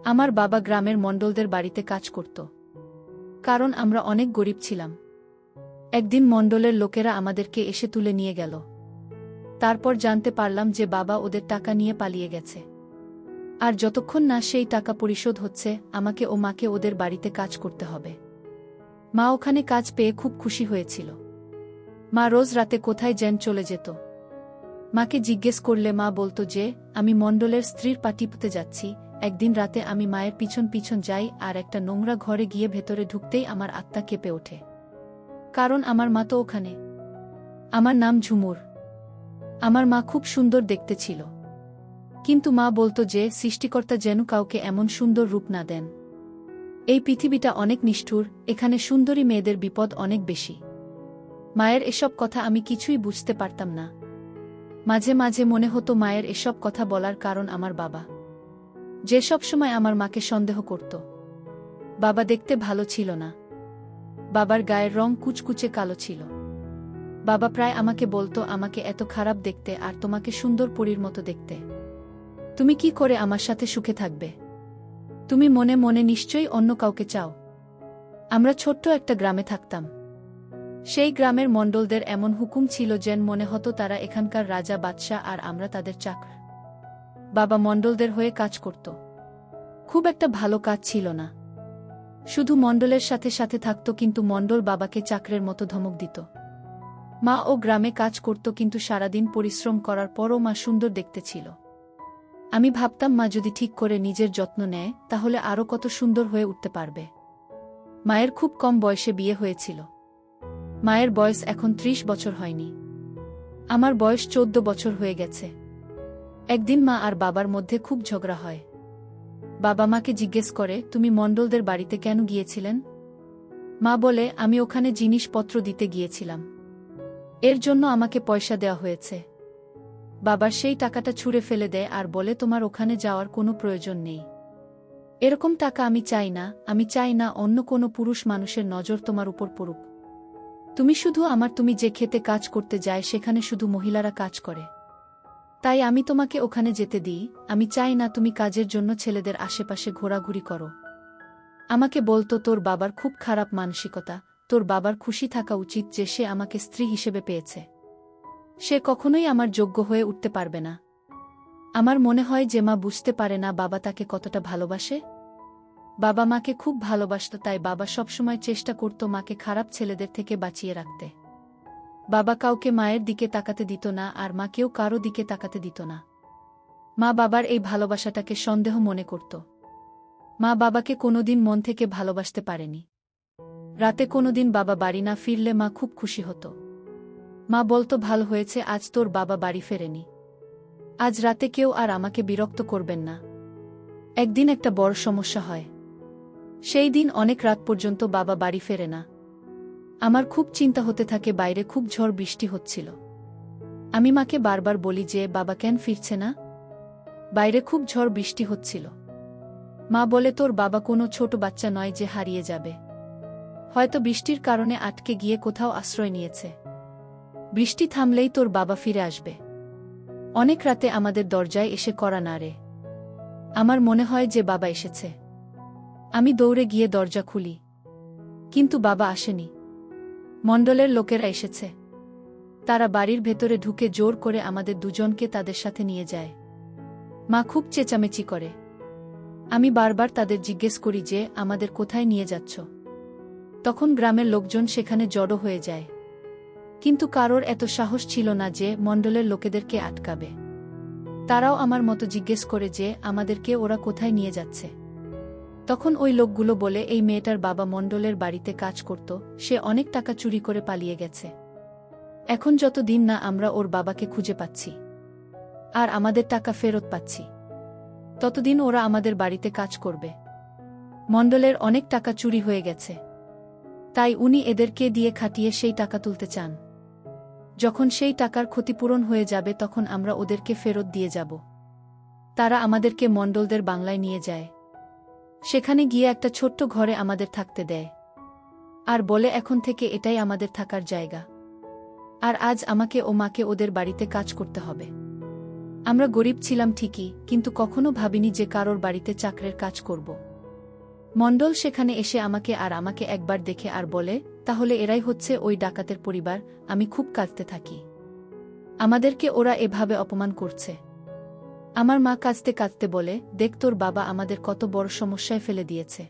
আমার বাবা গ্রামের মণ্ডলদের বাড়িতে কাজ করত। কারণ আমরা অনেক গরিব ছিলাম। একদিন মণ্ডলের লোকেরা আমাদেরকে এসে তুলে নিয়ে গেল। তারপর জানতে পারলাম যে বাবা ওদের টাকা নিয়ে পালিয়ে গেছে। আর যতক্ষণ না সেই টাকা পরিশোধ হচ্ছে, আমাকে ও মাকে ওদের বাড়িতে কাজ করতে হবে। মা ওখানে কাজ পেয়ে খুব খুশি হয়েছিল। মা রোজ রাতে কোথায় যেন চলে যেত। মাকে জিজ্ঞেস করলে মা বলতো যে, আমি মণ্ডলের স্ত্রীর পা টিপতে যাচ্ছি। একদিন রাতে আমি মায়ের পিছন পিছন যাই আর একটা নোংরা ঘরে গিয়ে ভেতরে ঢুকতেই আমার আত্মা কেঁপে ওঠে। কারণ আমার মা তো ওখানে। আমার নাম ঝুমুর। আমার মা খুব সুন্দর দেখতে ছিল। কিন্তু মা বলতো যে সৃষ্টিকর্তা যেন কাউকে এমন সুন্দর রূপ না দেন। এই পৃথিবীটা অনেক নিষ্ঠুর, এখানে সুন্দরী মেয়েদের বিপদ অনেক বেশি। মায়ের এসব কথা আমি কিছুই বুঝতে পারতাম না। মাঝে মাঝে মনে হতো মায়ের এসব কথা বলার কারণ আমার বাবা, যে সব সময় আমার মাকে সন্দেহ করত। বাবা দেখতে ভালো ছিল না। বাবার গায়ের রং কুচকুচে কালো ছিল। বাবা প্রায় আমাকে বলতো, আমাকে এত খারাপ দেখতে আর তোমাকে সুন্দর পরীর মতো দেখতে। তুমি কি করে আমার সাথে সুখে থাকবে? তুমি মনে মনে নিশ্চয়ই অন্য কাউকে চাও। আমরা ছোট্ট একটা গ্রামে থাকতাম। সেই গ্রামের মণ্ডলদের এমন হুকুম ছিল যেন মনে হতো তারা এখানকার রাজা বাদশাহ আর আমরা তাদের চাকর। বাবা মণ্ডলদের হয়ে কাজ করত। খুব একটা ভালো কাজ ছিল না। শুধু মণ্ডলের সাথে সাথে থাকত, কিন্তু মণ্ডল বাবাকে চাকরের মতো ধমক দিত। মা ও গ্রামে কাজ করত, কিন্তু সারাদিন পরিশ্রম করার পরও মা সুন্দর দেখতে ছিল। আমি ভাবতাম মা যদি ঠিক করে নিজের যত্ন নেয় তাহলে আরও কত সুন্দর হয়ে উঠতে পারবে। মায়ের খুব কম বয়সে বিয়ে হয়েছিল। মায়ের বয়স এখন 30 বছর হয়নি। আমার বয়স 14 বছর হয়ে গেছে। একদিন মা আর বাবার মধ্যে খুব ঝগড়া হয়। বাবা মাকে জিজ্ঞেস করে, তুমি মণ্ডলদের বাড়িতে কেন গিয়েছিলেন? মা বলে, আমি ওখানে জিনিসপত্র দিতে গিয়েছিলাম। এর জন্য আমাকে পয়সা দেওয়া হয়েছে। বাবা সেই টাকাটা ছুঁড়ে ফেলে দেয় আর বলে, তোমার ওখানে যাওয়ার কোনো প্রয়োজন নেই। এরকম টাকা আমি চাই না। আমি চাই না অন্য কোনো পুরুষ মানুষের নজর তোমার উপর পড়ুক। তুমি শুধু আমার। তুমি যে খেতে কাজ করতে যায় সেখানে শুধু মহিলারা কাজ করে। তাই আমি তোমাকে ওখানে যেতে দিই। আমি চাই না তুমি কাজের জন্য ছেলেদের আশেপাশে ঘোরাঘুরি করো। আমাকে বলতো, তোর বাবার খুব খারাপ মানসিকতা। তোর বাবার খুশি থাকা উচিত যে সে আমাকে স্ত্রী হিসেবে পেয়েছে। সে কখনোই আমার যোগ্য হয়ে উঠতে পারবে না। আমার মনে হয় যে মা বুঝতে পারে না বাবা তাকে কতটা ভালোবাসে। বাবা মাকে খুব ভালোবাসত, তাই বাবা সবসময় চেষ্টা করত মাকে খারাপ ছেলেদের থেকে বাঁচিয়ে রাখতে। বাবা কাউকে মায়ের দিকে তাকাতে দিত না আর মাকেও কারো দিকে তাকাতে দিত না। মা বাবার এই ভালোবাসাটাকে সন্দেহ মনে করত। মা বাবাকে কোনোদিন মন থেকে ভালোবাসতে পারেনি। রাতে কোনোদিন বাবা বাড়ি না ফিরলে মা খুব খুশি হতো। মা বলতো, ভালো হয়েছে আজ তোর বাবা বাড়ি ফেরেনি। আজ রাতে কেউ আর আমাকে বিরক্ত করবেন না। একদিন একটা বড় সমস্যা হয়। সেই দিন অনেক রাত পর্যন্ত বাবা বাড়ি ফেরে না। আমার খুব চিন্তা হতে থাকে। বাইরে খুব ঝড় বৃষ্টি হচ্ছিল। আমি মাকে বারবার বলি যে, বাবা কেন ফিরছে না? বাইরে খুব ঝড় বৃষ্টি হচ্ছিল। মা বলে, তোর বাবা কোনো ছোট বাচ্চা নয় যে হারিয়ে যাবে। হয়তো বৃষ্টির কারণে আটকে গিয়ে কোথাও আশ্রয় নিয়েছে। বৃষ্টি থামলেই তোর বাবা ফিরে আসবে। অনেক রাতে আমাদের দরজায় এসে কড়া নাড়ে। আমার মনে হয় যে বাবা এসেছে। আমি দৌড়ে গিয়ে দরজা খুলি, কিন্তু বাবা আসেনি। মণ্ডলের লোকেরা এসেছে। তারা বাড়ির ভেতরে ঢুকে জোর করে আমাদের দুজনকে তাদের সাথে নিয়ে যায়। মা খুব চেঁচামেচি করে। আমি বারবার তাদের জিজ্ঞেস করি যে, আমাদের কোথায় নিয়ে যাচ্ছ? তখন গ্রামের লোকজন সেখানে জড়ো হয়ে যায়। কিন্তু কারোর এত সাহস ছিল না যে মণ্ডলের লোকেদেরকে আটকাবে। তারাও আমার মতো জিজ্ঞেস করে যে, আমাদেরকে ওরা কোথায় নিয়ে যাচ্ছে? তখন ওই লোকগুলো বলে, এই মেয়েটার বাবা মণ্ডলের বাড়িতে কাজ করত, সে অনেক টাকা চুরি করে পালিয়ে গেছে। এখন যত দিন না আমরা ওর বাবাকে খুঁজে পাচ্ছি আর আমাদের টাকা ফেরত পাচ্ছি, ততদিন ওরা আমাদের বাড়িতে কাজ করবে। মণ্ডলের অনেক টাকা চুরি হয়ে গেছে, তাই উনি এদেরকে দিয়ে খাটিয়ে সেই টাকা তুলতে চান। যখন সেই টাকার ক্ষতিপূরণ হয়ে যাবে তখন আমরা ওদেরকে ফেরত দিয়ে যাব। তারা আমাদেরকে মণ্ডলদের বাংলায় নিয়ে যায়। সেখানে গিয়ে একটা ছোট্ট ঘরে আমাদের থাকতে দেয় আর বলে, এখন থেকে এটাই আমাদের থাকার জায়গা। আর আজ আমাকে ও মাকে ওদের বাড়িতে কাজ করতে হবে। আমরা গরিব ছিলাম ঠিকই, কিন্তু কখনো ভাবিনি যে কারোর বাড়িতে চাকরের কাজ করব। মণ্ডল সেখানে এসে আমাকে একবার দেখে আর বলে, তাহলে এরাই হচ্ছে ওই ডাকাতের পরিবার। আমি খুব কাঁদতে থাকি। আমাদেরকে ওরা এভাবে অপমান করছে। আমার মা কাঁদতে কাঁদতে বলে, দেখ তোর বাবা আমাদের কত বড় সমস্যায় ফেলে দিয়েছে।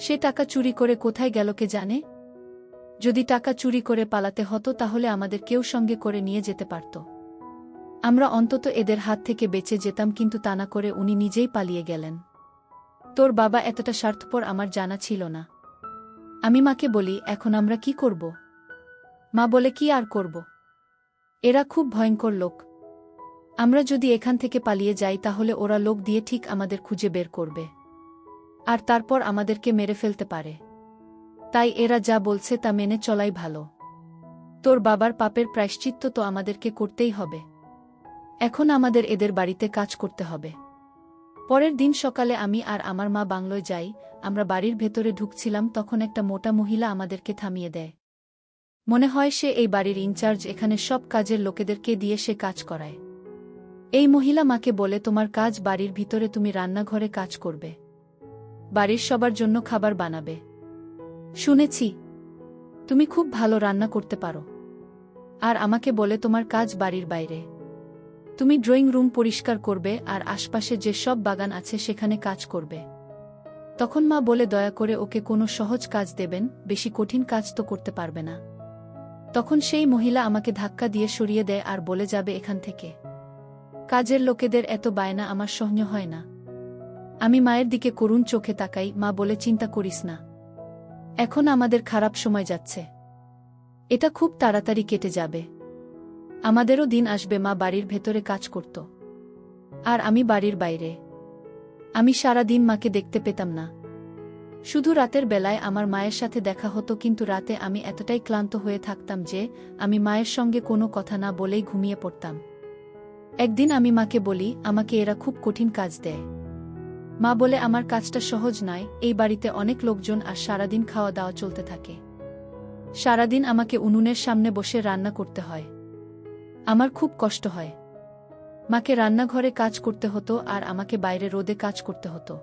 সে টাকা চুরি করে কোথায় গেল কে জানে? যদি টাকা চুরি করে পালাতে হতো তাহলে আমাদের কেউ সঙ্গে করে নিয়ে যেতে পারত। আমরা অন্তত এদের হাত থেকে বেঁচে যেতাম, কিন্তু তা না করে উনি নিজেই পালিয়ে গেলেন। তোর বাবা এতটা স্বার্থপর আমার জানা ছিল না। আমি মাকে বলি, এখন আমরা কি করব? মা বলে, কি আর করব? এরা খুব ভয়ঙ্কর লোক। আমরা যদি এখান থেকে পালিয়ে যাই তাহলে ওরা লোক দিয়ে ঠিক আমাদের খুঁজে বের করবে, আর তারপর আমাদেরকে মেরে ফেলতে পারে। তাই এরা যা বলছে তা মেনে চলাই ভালো। তোর বাবার পাপের প্রায়শ্চিত্ত তো আমাদেরকে করতেই হবে। এখন আমাদের এদের বাড়িতে কাজ করতে হবে। পরের দিন সকালে আমি আর আমার মা বাংলোয় যাই। আমরা বাড়ির ভেতরে ঢুকছিলাম, তখন একটা মোটা মহিলা আমাদেরকে থামিয়ে দেয়। মনে হয় সে এই বাড়ির ইনচার্জ, এখানে সব কাজের লোকেদেরকে দিয়ে সে কাজ করায়। এই মহিলা মাকে বলে, তোমার কাজ বাড়ির ভিতরে, তুমি রান্নাঘরে কাজ করবে, বাড়ির সবার জন্য খাবার বানাবে। শুনেছি তুমি খুব ভালো রান্না করতে পারো। আর আমাকে বলে, তোমার কাজ বাড়ির বাইরে, তুমি ড্রয়িং রুম পরিষ্কার করবে আর আশপাশে যে সব বাগান আছে সেখানে কাজ করবে। তখন মা বলে, দয়া করে ওকে কোনো সহজ কাজ দেবেন, বেশি কঠিন কাজ তো করতে পারবে না। তখন সেই মহিলা আমাকে ধাক্কা দিয়ে সরিয়ে দেয় আর বলে, যাবে এখান থেকে। কাজের লোকেদের এত বায়না আমার সহ্য হয় না। আমি মায়ের দিকে করুণ চোখে তাকাই। মা বলে, চিন্তা করিস না, এখন আমাদের খারাপ সময় যাচ্ছে, এটা খুব তাড়াতাড়ি কেটে যাবে। আমাদেরও দিন আসবে। মা বাড়ির ভেতরে কাজ করত আর আমি বাড়ির বাইরে। আমি সারা দিন মাকে দেখতে পেতাম না, শুধু রাতের বেলায় আমার মায়ের সাথে দেখা হতো, কিন্তু রাতে আমি এতটাই ক্লান্ত হয়ে থাকতাম যে আমি মায়ের সঙ্গে কোনো কথা না বলেই ঘুমিয়ে পড়তাম। একদিন আমি মাকে বলি, আমাকে এরা খুব কঠিন কাজ দেয়। মা বলে, আমার কাজটা সহজ নয়, এই বাড়িতে অনেক লোকজন আর সারাদিন খাওয়া দাওয়া চলতে থাকে। সারাদিন আমাকে উনুনের সামনে বসে রান্না করতে হয়, আমার খুব কষ্ট হয়। মাকে রান্নাঘরে কাজ করতে হতো আর আমাকে বাইরে রোদে কাজ করতে হতো।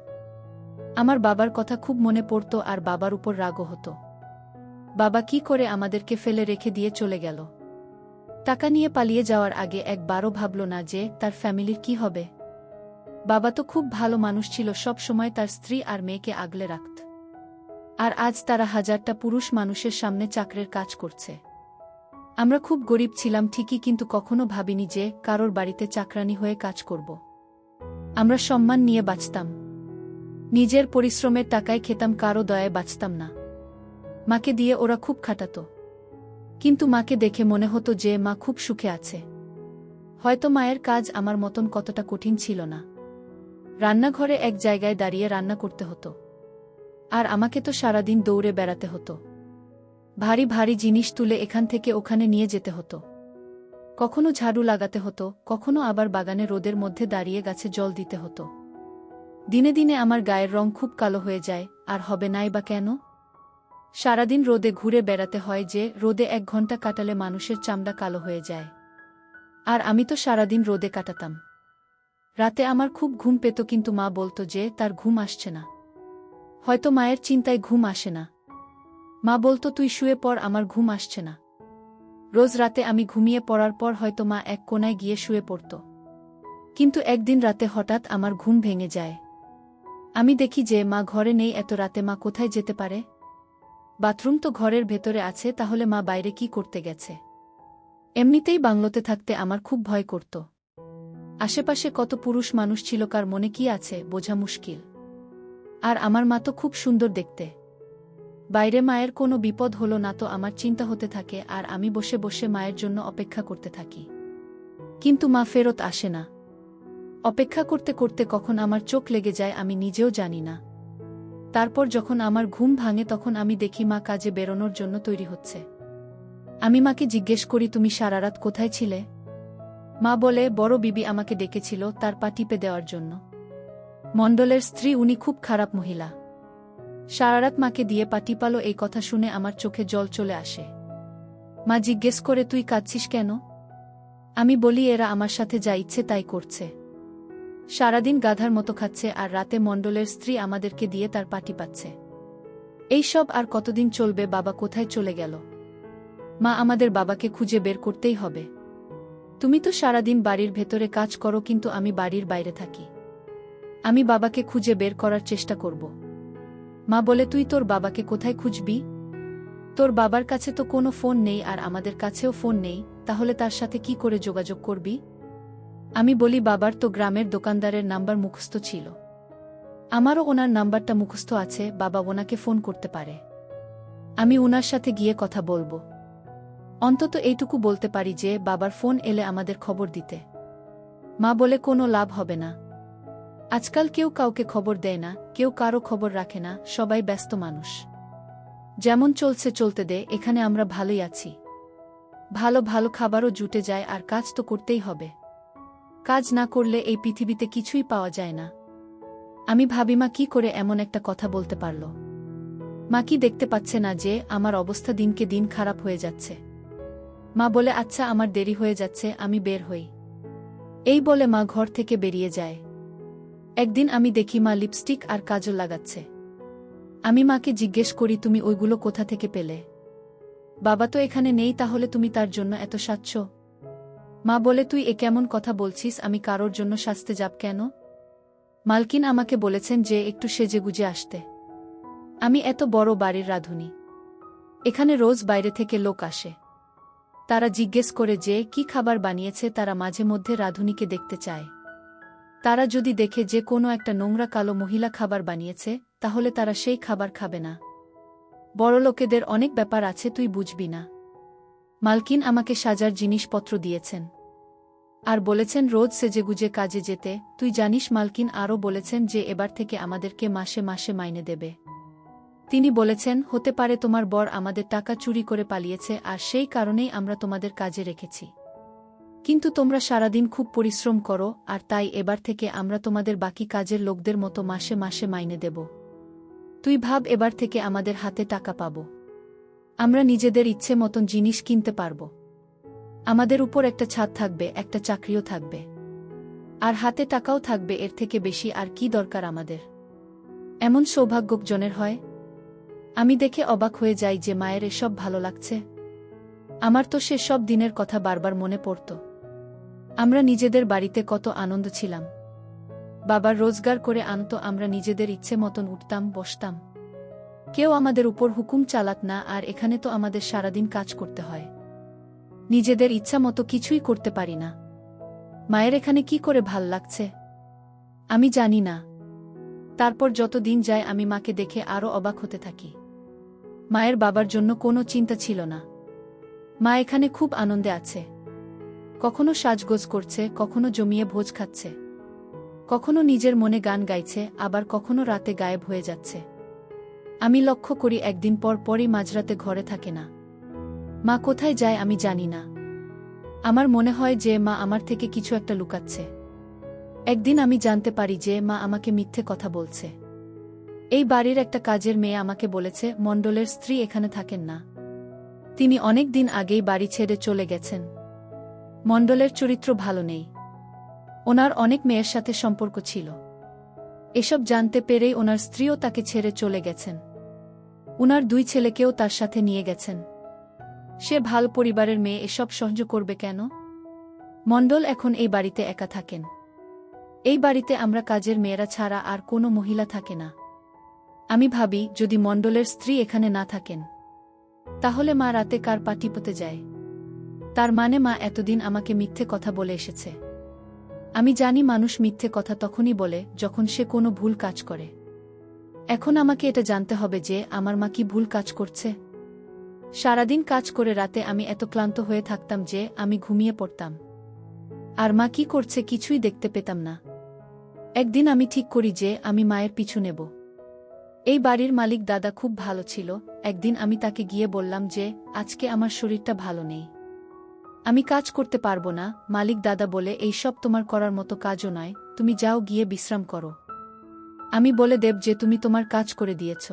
আমার বাবার কথা খুব মনে পড়তো আর বাবার উপর রাগও হতো। বাবা কি করে আমাদেরকে ফেলে রেখে দিয়ে চলে গেল। টাকা নিয়ে পালিয়ে যাওয়ার আগে একবারও ভাবল না যে তার ফ্যামিলির কি হবে। বাবা তো খুব ভালো মানুষ ছিল, সব সময় তার স্ত্রী আর মেয়েকে আগলে রাখত। আর আজ তারা হাজারটা পুরুষ মানুষের সামনে চাকরের কাজ করছে। আমরা খুব গরিব ছিলাম ঠিকই, কিন্তু কখনো ভাবিনি যে কারোর বাড়িতে চাকরানি হয়ে কাজ করব। আমরা সম্মান নিয়ে বাঁচতাম, নিজের পরিশ্রমের টাকায় খেতাম, কারো দয়ায় বাঁচতাম না। মাকে দিয়ে ওরা খুব খাটাতো, কিন্তু মাকে দেখে মনে হতো যে মা খুব সুখে আছে। হয়তো মায়ের কাজ আমার মতন কতটা কঠিন ছিল না। রান্নাঘরে এক জায়গায় দাঁড়িয়ে রান্না করতে হতো, আর আমাকে তো সারাদিন দৌড়ে বেড়াতে হতো। ভারী ভারী জিনিস তুলে এখান থেকে ওখানে নিয়ে যেতে হতো। কখনো ঝাড়ু লাগাতে হতো, কখনো আবার বাগানে রোদের মধ্যে দাঁড়িয়ে গাছে জল দিতে হতো। দিনে দিনে আমার গায়ের রং খুব কালো হয়ে যায়, আর হবে নাই বা কেন? সারাদিন রোদে ঘুরে বেড়াতে হয়, যে রোদে 1 ঘন্টা কাটালে মানুষের চামড়া কালো হয়ে যায়। আর আমি তো সারাদিন রোদে কাটাতাম। রাতে আমার খুব ঘুম পেত, কিন্তু মা বলতো যে তার ঘুম আসছে না। হয়তো মায়ের চিন্তায় ঘুম আসে না। মা বলতো, তুই শুয়ে পড়, আমার ঘুম আসছে না। রোজ রাতে আমি ঘুমিয়ে পড়ার পর হয়তো মা এক কোণায় গিয়ে শুয়ে পড়ত। কিন্তু একদিন রাতে হঠাৎ আমার ঘুম ভেঙে যায়। আমি দেখি যে মা ঘরে নেই। এত রাতে মা কোথায় যেতে পারে? বাথরুম তো ঘরের ভেতরে আছে, তাহলে মা বাইরে কি করতে গেছে? এমনিতেই বাংলোতে থাকতে আমার খুব ভয় করত। আশেপাশে কত পুরুষ মানুষ ছিল, কার মনে কি আছে বোঝা মুশকিল। আর আমার মা তো খুব সুন্দর দেখতে। বাইরে মায়ের কোনো বিপদ হলো না তো আমার চিন্তা হতে থাকে, আর আমি বসে বসে মায়ের জন্য অপেক্ষা করতে থাকি। কিন্তু মা ফেরত আসে না। অপেক্ষা করতে করতে কখন আমার চোখ লেগে যায় আমি নিজেও জানি না। তারপর যখন আমার ঘুম ভাঙে তখন আমি দেখি মা কাজে বেরোনোর জন্য তৈরি হচ্ছে। আমি মাকে জিজ্ঞেস করি, তুমি সারা রাত কোথায় ছিলে? মা বলে, বড় বিবি আমাকে ডেকেছিল তার পা টিপে দেওয়ার জন্য। মণ্ডলের স্ত্রী, উনি খুব খারাপ মহিলা। সারারাত মাকে দিয়ে পা টিপালো। এই কথা শুনে আমার চোখে জল চলে আসে। মা জিজ্ঞেস করে, তুই কাঁদছিস কেন? আমি বলি এরা আমার সাথে যা ইচ্ছে তাই করছে। সারাদিন গাধার মতো খাচ্ছে আর রাতে মণ্ডলের স্ত্রী আমাদেরকে দিয়ে তার পাটি পাচ্ছে। এই সব আর কতদিন চলবে? বাবা কোথায় চলে গেল? মা, আমাদের বাবাকে খুঁজে বের করতেই হবে। তুমি তো সারাদিন বাড়ির ভেতরে কাজ করো, কিন্তু আমি বাড়ির বাইরে থাকি। আমি বাবাকে খুঁজে বের করার চেষ্টা করব। মা বলে, তুই তোর বাবাকে কোথায় খুঁজবি? তোর বাবার কাছে তো কোনো ফোন নেই, আর আমাদের কাছেও ফোন নেই, তাহলে তার সাথে কি করে যোগাযোগ করবি? আমি বলি, বাবার তো গ্রামের দোকানদারের নাম্বার মুখস্থ ছিল। আমারও ওনার নাম্বারটা মুখস্থ আছে, বাবা ওনাকে ফোন করতে পারে। আমি ওনার সাথে গিয়ে কথা বলবো। অন্তত এইটুকু বলতে পারি যে বাবার ফোন এলে আমাদের খবর দিতে। মা বলে, কোনো লাভ হবে না। আজকাল কেউ কাউকে খবর দেয় না, কেউ কারো খবর রাখে না, সবাই ব্যস্ত মানুষ। যেমন চলছে চলতে দে, এখানে আমরা ভালোই আছি। ভালো ভালো খাবারও জুটে যায়, আর কাজ তো করতেই হবে। কাজ না করলে এই পৃথিবীতে কিছুই পাওয়া যায় না। আমি ভাবি, মা কি করে এমন একটা কথা বলতে পারল? মা কি দেখতে পাচ্ছে না যে আমার অবস্থা দিনকে দিন খারাপ হয়ে যাচ্ছে? মা বলে, আচ্ছা আমার দেরি হয়ে যাচ্ছে, আমি বের হই। এই বলে মা ঘর থেকে বেরিয়ে যায়। একদিন আমি দেখি মা লিপস্টিক আর কাজল লাগাচ্ছে। আমি মাকে জিজ্ঞেস করি, তুমি ওইগুলো কোথা থেকে পেলে? বাবা তো এখানে নেই, তাহলে তুমি তার জন্য এত সাজছ? মা বলে, তুই এ কেমন কথা বলছিস? আমি কারোর জন্য সাজতে যাব কেন? মালকিন আমাকে বলেছেন যে একটু সেজেগুজে আসতে। আমি এত বড় বাড়ির রাঁধুনি, এখানে রোজ বাইরে থেকে লোক আসে। তারা জিজ্ঞেস করে যে কি খাবার বানিয়েছে, তারা মাঝে মধ্যে রাঁধুনিকে দেখতে চায়। তারা যদি দেখে যে কোনো একটা নোংরা কালো মহিলা খাবার বানিয়েছে, তাহলে তারা সেই খাবার খাবে না। বড়লোকেদের অনেক ব্যাপার আছে, তুই বুঝবি না। মালকিন আমাকে সাজার জিনিসপত্র দিয়েছেন, আর বলেছেন রোজ সেজেগুজে কাজে যেতে। তুই জানিস, মালকিন আরও বলেছেন যে এবার থেকে আমাদেরকে মাসে মাসে মাইনে দেবে। তিনি বলেছেন, হতে পারে তোমার বর আমাদের টাকা চুরি করে পালিয়েছে, আর সেই কারণেই আমরা তোমাদের কাজে রেখেছি। কিন্তু তোমরা সারাদিন খুব পরিশ্রম করো, আর তাই এবার থেকে আমরা তোমাদের বাকি কাজের লোকদের মতো মাসে মাসে মাইনে দেব। তুই ভাব, এবার থেকে আমাদের হাতে টাকা পাব। আমরা নিজেদের ইচ্ছে মতন জিনিস কিনতে পারব। আমাদের উপর একটা ছাদ থাকবে, একটা চাকরিও থাকবে, আর হাতে টাকাও থাকবে। এর থেকে বেশি আর কি দরকার আমাদের? এমন সৌভাগ্যজনের হয়। আমি দেখে অবাক হয়ে যাই যে মায়ের এসব ভালো লাগছে। আমার তো সে সব দিনের কথা বারবার মনে পড়ত। আমরা নিজেদের বাড়িতে কত আনন্দ ছিলাম। বাবার রোজগার করে আনতো, আমরা নিজেদের ইচ্ছে মতন উঠতাম বসতাম। কেউ আমাদের উপর হুকুম চালাত না, আর এখানে তো আমাদের সারাদিন কাজ করতে হয়। নিজেদের ইচ্ছা মতো কিছুই করতে পারি না। মায়ের এখানে কি করে ভাল লাগছে আমি জানি না। তারপর যত দিন যায় আমি মাকে দেখে আরও অবাক হতে থাকি। মায়ের বাবার জন্য কোনো চিন্তা ছিল না। মা এখানে খুব আনন্দে আছে। কখনো সাজগোজ করছে, কখনো জমিয়ে ভোজ খাচ্ছে, কখনো নিজের মনে গান গাইছে, আবার কখনো রাতে গায়েব হয়ে যাচ্ছে। আমি লক্ষ্য করি একদিন পর পরই মাঝরাতে ঘরে থাকে না। মা কোথায় যায় আমি জানি না। আমার মনে হয় যে মা আমার থেকে কিছু একটা লুকাচ্ছে। একদিন আমি জানতে পারি যে মা আমাকে মিথ্যে কথা বলছে। এই বাড়ির একটা কাজের মেয়ে আমাকে বলেছে মণ্ডলের স্ত্রী এখানে থাকেন না। তিনি অনেক দিন আগেই বাড়ি ছেড়ে চলে গেছেন। মণ্ডলের চরিত্র ভালো নেই। ওনার অনেক মেয়ের সাথে সম্পর্ক ছিল। এসব জানতে পেরেই ওনার স্ত্রীও তাকে ছেড়ে চলে গেছেন। উনার 2 ছেলেকেও তার সাথে নিয়ে গেছেন। সে ভালো পরিবারের মেয়ে, এসব সহ্য করবে কেন? মণ্ডল এখন এই বাড়িতে একা থাকেন। এই বাড়িতে আমরা কাজের মেয়েরা ছাড়া আর কোনো মহিলা থাকে না। আমি ভাবি, যদি মণ্ডলের স্ত্রী এখানে না থাকেন, তাহলে মা রাতে কার পা টিপতে যায়? তার মানে মা এতদিন আমাকে মিথ্যে কথা বলে এসেছে। আমি জানি মানুষ মিথ্যে কথা তখনই বলে যখন সে কোনো ভুল কাজ করে। এখন আমাকে এটা জানতে হবে যে আমার মা কি ভুল কাজ করছে। সারাদিন কাজ করে রাতে আমি এত ক্লান্ত হয়ে থাকতাম যে আমি ঘুমিয়ে পড়তাম, আর মা কি করছে কিছুই দেখতে পেতাম না। একদিন আমি ঠিক করি যে আমি মায়ের পিছু নেব। এই বাড়ির মালিক দাদা খুব ভালো ছিল। একদিন আমি তাকে গিয়ে বললাম যে আজকে আমার শরীরটা ভালো নেই, আমি কাজ করতে পারবো না। মালিক দাদা বলে, এই সব তোমার করার মতো কাজও নয়, তুমি যাও গিয়ে বিশ্রাম করো। আমি বলে দেব যে তুমি তোমার কাজ করে দিয়েছ।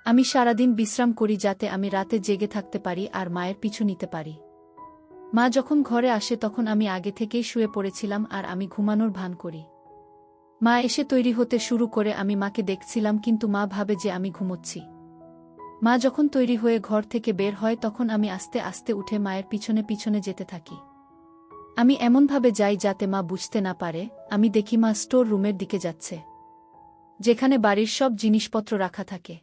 আমি সারাদিন বিশ্রাম করি যাতে আমি রাতে জেগে থাকতে পারি আর মায়ের পিছু নিতে পারি। মা যখন ঘরে আসে তখন আমি আগে থেকেই শুয়ে পড়েছিলাম আর আমি ঘুমানোর ভান করি। মা এসে তৈরি হতে শুরু করে আমি মাকে দেখছিলাম কিন্তু মা ভাবে যে আমি ঘুমোচ্ছি। মা যখন তৈরি হয়ে ঘর থেকে বের হয় তখন আমি আস্তে আস্তে উঠে মায়ের পিছনে পিছনে যেতে থাকি। আমি এমনভাবে যাই যাতে মা বুঝতে না পারে। আমি দেখি মা স্টোর রুমের দিকে যাচ্ছে, যেখানে বাড়ির সব জিনিসপত্র রাখা থাকে।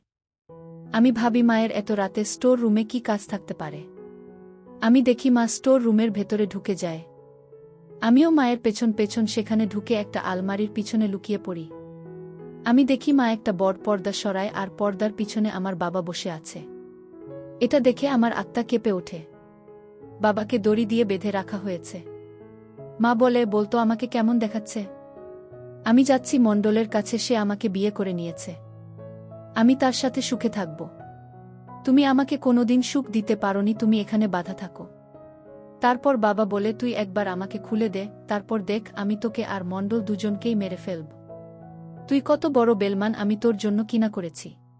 আমি ভাবি মায়ের এত রাতে স্টোর রুমে কি কাজ থাকতে পারে। আমি দেখি মা স্টোর রুমের ভেতরে ঢুকে যায়। আমিও মায়ের পেছন পেছন সেখানে ঢুকে একটা আলমারির পিছনে লুকিয়ে পড়ি। আমি দেখি মা একটা বড় পর্দা সরায় আর পর্দার পিছনে আমার বাবা বসে আছে। এটা দেখে আমার আত্মা কেঁপে ওঠে। বাবাকে দড়ি দিয়ে বেঁধে রাখা হয়েছে। মা বলতো আমাকে কেমন দেখাচ্ছে। আমি যাচ্ছি মণ্ডলের কাছে, সে আমাকে বিয়ে করে নিয়েছে। আমি তার সাথে সুখে থাকব। তুমি আমাকে কোনোদিন সুখ দিতে পারোনি, তুমি এখানে বাধা থাকো। তারপর বাবা বলে, তুই একবার আমাকে খুলে দে, তারপর দেখ আমি তোকে আর মণ্ডল দুজনকেই মেরে ফেলব। তুই কত বড় বেলমান আমি তোর জন্য কিনা করেছি।